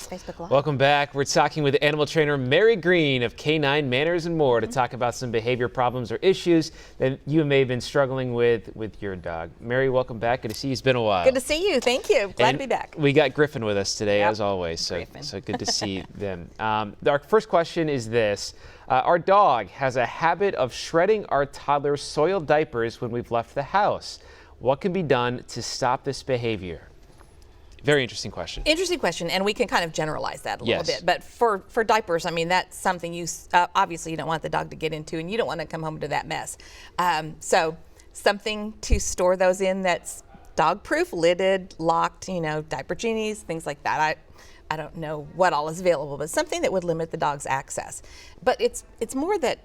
Facebook Live. Welcome back. We're talking with animal trainer Mary Green of Canine Manners and More to talk about some behavior problems or issues that you may have been struggling with your dog. Mary, welcome back. Good to see you. It's been a while. Good to see you. Thank you. Glad to be back. We got Griffin with us today, Yep. as always, so Griffin. good to see them. Our first question is this. Our dog has a habit of shredding our toddler's soiled diapers when we've left the house. What can be done to stop this behavior? Very interesting question. Interesting question, and we can kind of generalize that a little Yes. bit. But for diapers, I mean, that's something you obviously you don't want the dog to get into, and you don't want to come home to that mess. So something to store those in that's dog-proof, lidded, locked, diaper genies, things like that. I don't know what all is available, but something that would limit the dog's access. But it's more that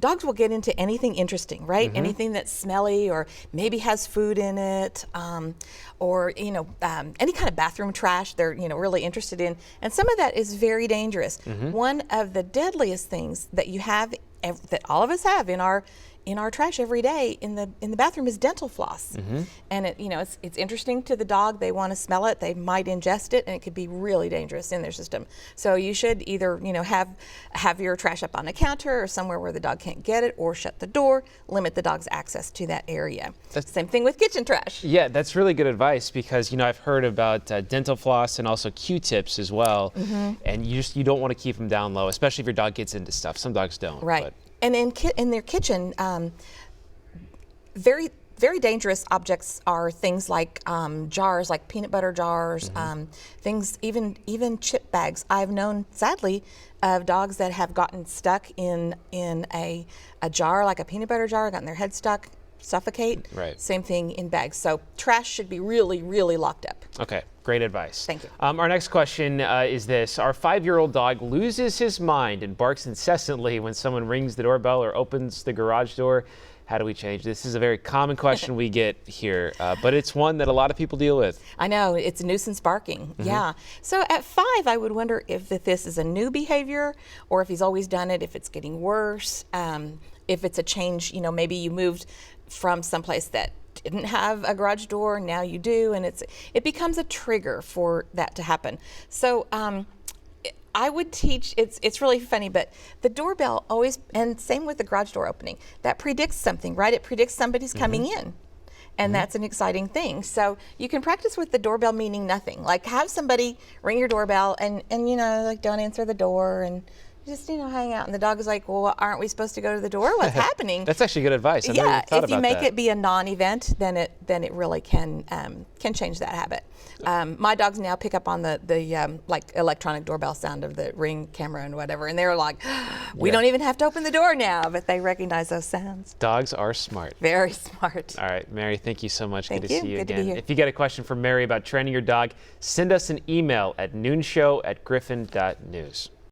dogs will get into anything interesting, right? Mm-hmm. Anything that's smelly or maybe has food in it, or any kind of bathroom trash they're really interested in, and some of that is very dangerous. Mm-hmm. One of the deadliest things that you have, that all of us have in our trash every day in the bathroom is dental floss. Mm-hmm. And it's interesting to the dog. They want to smell it. They might ingest it, and it could be really dangerous in their system. So you should either have your trash up on a counter or somewhere where the dog can't get it, or shut the door, limit the dog's access to that area. Same thing with kitchen trash. Yeah, that's really good advice because I've heard about dental floss and also Q-tips as well, and you don't want to keep them down low, especially if your dog gets into stuff. Some dogs don't. Right. But. And in their kitchen, very, very dangerous objects are things like jars, like peanut butter jars, things, even chip bags. I've known, sadly, of dogs that have gotten stuck in a jar, like a peanut butter jar, gotten their head stuck, suffocate. Right. Same thing in bags. So trash should be really, really locked up. Okay, great advice. Thank you. Our next question is this. Our 5-year-old dog loses his mind and barks incessantly when someone rings the doorbell or opens the garage door. How do we change this? This is a very common question we get here, but it's one that a lot of people deal with. I know, it's nuisance barking. Yeah. So at 5, I would wonder if this is a new behavior or if he's always done it, if it's getting worse, if it's a change, maybe you moved from someplace that didn't have a garage door, now you do, and it becomes a trigger for that to happen. So I would teach, it's really funny, but the doorbell always, and same with the garage door opening, that predicts something, right? It predicts somebody's coming in. And that's an exciting thing. So you can practice with the doorbell meaning nothing. Like have somebody ring your doorbell and don't answer the door and just hang out, and the dog is like, well, aren't we supposed to go to the door? What's happening? That's actually good advice. I've never Yeah, even thought if you about make that. it be a non-event, then it really can change that habit. My dogs now pick up on the like electronic doorbell sound of the Ring camera and whatever, and they're like, we don't even have to open the door now, but they recognize those sounds. Dogs are smart. Very smart. All right, Mary, thank you so much. Thank Good to you. see you Good to be again. here. If you got a question for Mary about training your dog, send us an email at noonshow@griffin.news.